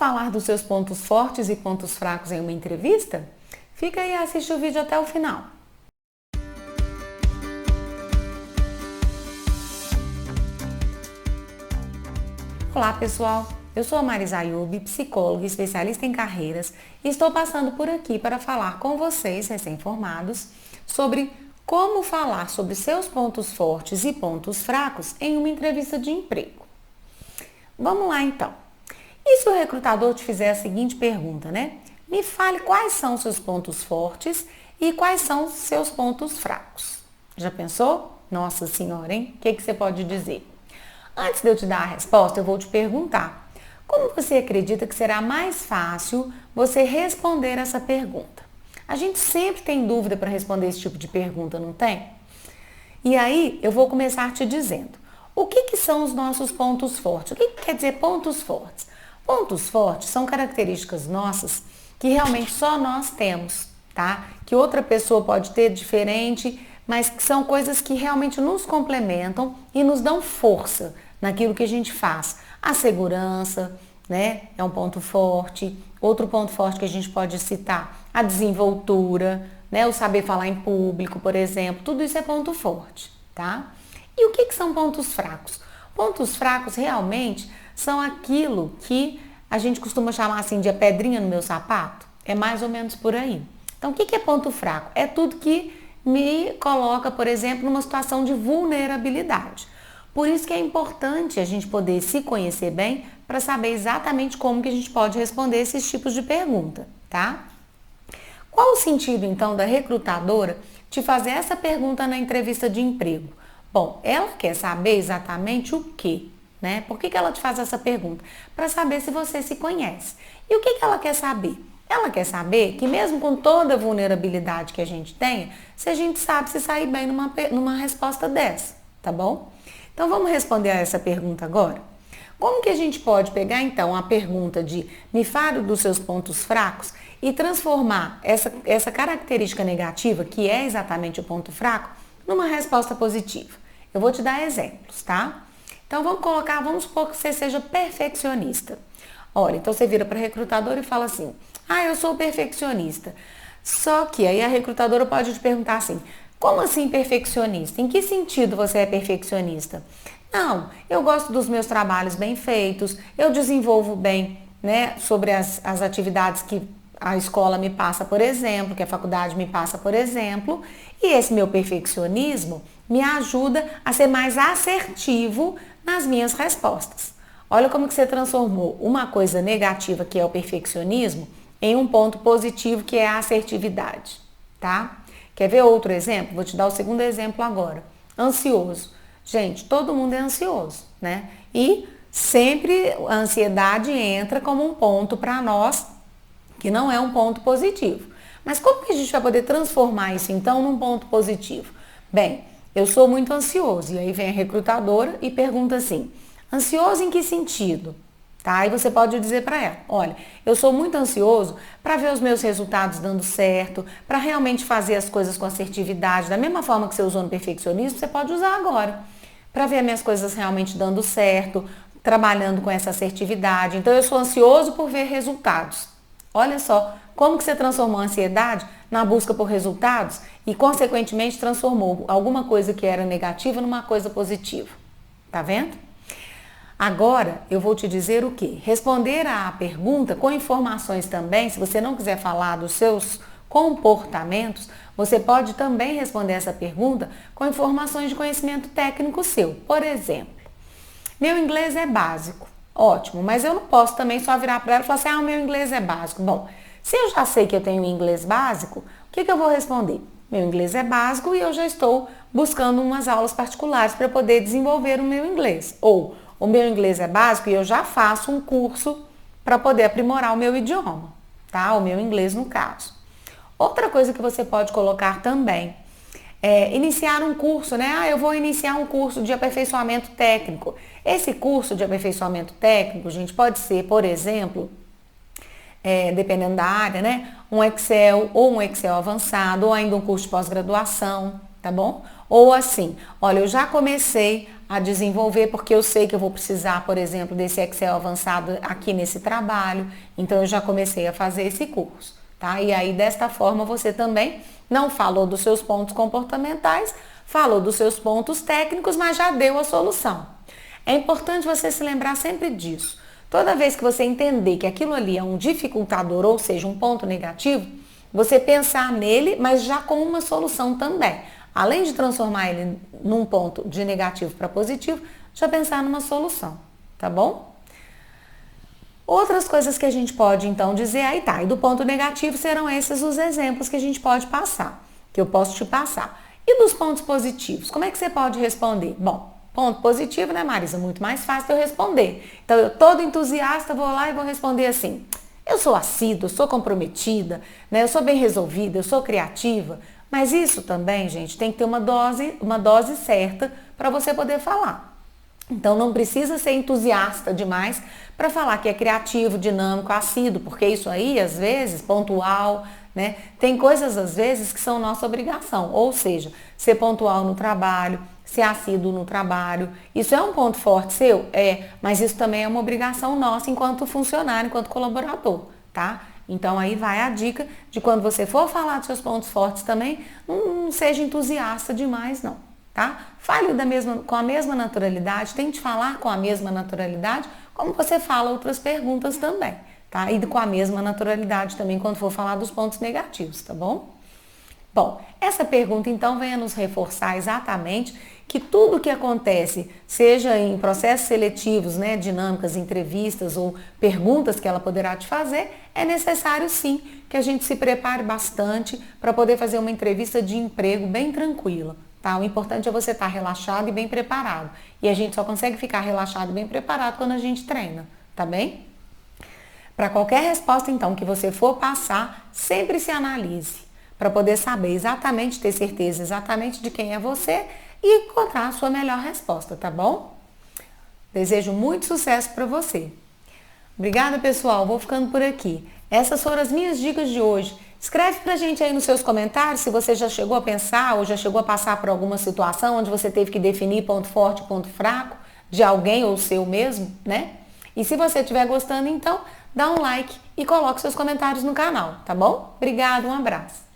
falar dos seus pontos fortes e pontos fracos em uma entrevista? Fica aí e assiste o vídeo até o final. Olá pessoal, eu sou a Marisa Ayub, psicóloga e especialista em carreiras e estou passando por aqui para falar com vocês, recém-formados, sobre como falar sobre seus pontos fortes e pontos fracos em uma entrevista de emprego. Vamos lá então. E se o recrutador te fizer a seguinte pergunta, né? Me fale quais são seus pontos fortes e quais são seus pontos fracos. Já pensou? Nossa senhora, hein? O que você pode dizer? Antes de eu te dar a resposta, eu vou te perguntar: como você acredita que será mais fácil você responder essa pergunta? A gente sempre tem dúvida para responder esse tipo de pergunta, não tem? E aí, eu vou começar te dizendo: o que são os nossos pontos fortes? O que quer dizer pontos fortes? Pontos fortes são características nossas que realmente só nós temos, tá? Que outra pessoa pode ter diferente, mas que são coisas que realmente nos complementam e nos dão força naquilo que a gente faz. A segurança, né? É um ponto forte. Outro ponto forte que a gente pode citar, a desenvoltura, né? O saber falar em público, por exemplo. Tudo isso é ponto forte, tá? E o que são pontos fracos? Pontos fracos realmente são aquilo que a gente costuma chamar assim de a pedrinha no meu sapato. É mais ou menos por aí. Então, o que é ponto fraco? É tudo que me coloca, por exemplo, numa situação de vulnerabilidade. Por isso que é importante a gente poder se conhecer bem para saber exatamente como que a gente pode responder esses tipos de pergunta, tá? Qual o sentido, então, da recrutadora te fazer essa pergunta na entrevista de emprego? Bom, ela quer saber exatamente o quê, né? Por que ela te faz essa pergunta? Para saber se você se conhece. E o que ela quer saber? Ela quer saber que mesmo com toda a vulnerabilidade que a gente tenha, se a gente sabe se sair bem numa resposta dessa, tá bom? Então vamos responder a essa pergunta agora? Como que a gente pode pegar então a pergunta de me fale dos seus pontos fracos e transformar essa característica negativa, que é exatamente o ponto fraco, numa resposta positiva? Eu vou te dar exemplos, tá? Então vamos supor que você seja perfeccionista. Olha, então você vira para a recrutadora e fala assim: eu sou perfeccionista. Só que aí a recrutadora pode te perguntar assim: como assim perfeccionista? Em que sentido você é perfeccionista? Não, eu gosto dos meus trabalhos bem feitos, eu desenvolvo bem, né, sobre as atividades que a escola me passa, por exemplo, que a faculdade me passa, por exemplo, e esse meu perfeccionismo me ajuda a ser mais assertivo nas minhas respostas. Olha como que você transformou uma coisa negativa, que é o perfeccionismo, em um ponto positivo, que é a assertividade, tá? Quer ver outro exemplo? Vou te dar o segundo exemplo agora. Ansioso. Gente, todo mundo é ansioso, né? E sempre a ansiedade entra como um ponto para nós, que não é um ponto positivo. Mas como que a gente vai poder transformar isso então num ponto positivo? Bem, eu sou muito ansioso. E aí vem a recrutadora e pergunta assim: ansioso em que sentido? Tá? Aí você pode dizer para ela: olha, eu sou muito ansioso para ver os meus resultados dando certo, para realmente fazer as coisas com assertividade, da mesma forma que você usou no perfeccionismo, você pode usar agora, para ver as minhas coisas realmente dando certo, trabalhando com essa assertividade. Então eu sou ansioso por ver resultados. Olha só como que você transformou a ansiedade na busca por resultados e consequentemente transformou alguma coisa que era negativa numa coisa positiva. Tá vendo? Agora, eu vou te dizer o quê? Responder à pergunta com informações também. Se você não quiser falar dos seus comportamentos, você pode também responder essa pergunta com informações de conhecimento técnico seu. Por exemplo, meu inglês é básico. Ótimo, mas eu não posso também só virar para ela e falar assim: o meu inglês é básico. Bom, se eu já sei que eu tenho inglês básico, o que eu vou responder? Meu inglês é básico e eu já estou buscando umas aulas particulares para poder desenvolver o meu inglês. Ou o meu inglês é básico e eu já faço um curso para poder aprimorar o meu idioma, tá? O meu inglês no caso. Outra coisa que você pode colocar também é iniciar um curso, né? Eu vou iniciar um curso de aperfeiçoamento técnico. Esse curso de aperfeiçoamento técnico, gente, pode ser, por exemplo, dependendo da área, né? Um Excel ou um Excel avançado, ou ainda um curso de pós-graduação, tá bom? Ou assim, olha, eu já comecei a desenvolver porque eu sei que eu vou precisar, por exemplo, desse Excel avançado aqui nesse trabalho, então eu já comecei a fazer esse curso, tá? E aí desta forma você também não falou dos seus pontos comportamentais, falou dos seus pontos técnicos, mas já deu a solução. É importante você se lembrar sempre disso. Toda vez que você entender que aquilo ali é um dificultador, ou seja, um ponto negativo, você pensar nele, mas já com uma solução também. Além de transformar ele num ponto de negativo para positivo, já pensar numa solução, tá bom? Outras coisas que a gente pode então dizer, aí tá, e do ponto negativo serão esses os exemplos que a gente pode passar, que eu posso te passar. E dos pontos positivos, como é que você pode responder? Bom, ponto positivo, né, Marisa? Muito mais fácil de eu responder. Então, eu todo entusiasta vou lá e vou responder assim, eu sou assídua, eu sou comprometida, né? Eu sou bem resolvida, eu sou criativa, mas isso também, gente, tem que ter uma dose certa para você poder falar. Então não precisa ser entusiasta demais para falar que é criativo, dinâmico, assíduo, porque isso aí, às vezes, pontual, né? Tem coisas, às vezes, que são nossa obrigação. Ou seja, ser pontual no trabalho, ser assíduo no trabalho. Isso é um ponto forte seu? É, mas isso também é uma obrigação nossa enquanto funcionário, enquanto colaborador, tá? Então aí vai a dica de quando você for falar dos seus pontos fortes também, não seja entusiasta demais, não. Tá? Fale com a mesma naturalidade, tente falar com a mesma naturalidade, como você fala outras perguntas também, tá? E com a mesma naturalidade também quando for falar dos pontos negativos, tá bom? Bom, essa pergunta então vem a nos reforçar exatamente que tudo que acontece, seja em processos seletivos, né, dinâmicas, entrevistas ou perguntas que ela poderá te fazer, é necessário sim que a gente se prepare bastante para poder fazer uma entrevista de emprego bem tranquila. Tá? O importante é você estar relaxado e bem preparado. E a gente só consegue ficar relaxado e bem preparado quando a gente treina, tá bem? Para qualquer resposta, então, que você for passar, sempre se analise, para poder saber exatamente, ter certeza exatamente de quem é você e encontrar a sua melhor resposta, tá bom? Desejo muito sucesso para você. Obrigada, pessoal. Vou ficando por aqui. Essas foram as minhas dicas de hoje. Escreve pra gente aí nos seus comentários se você já chegou a pensar ou já chegou a passar por alguma situação onde você teve que definir ponto forte e ponto fraco de alguém ou seu mesmo, né? E se você estiver gostando, então, dá um like e coloque seus comentários no canal, tá bom? Obrigada, um abraço.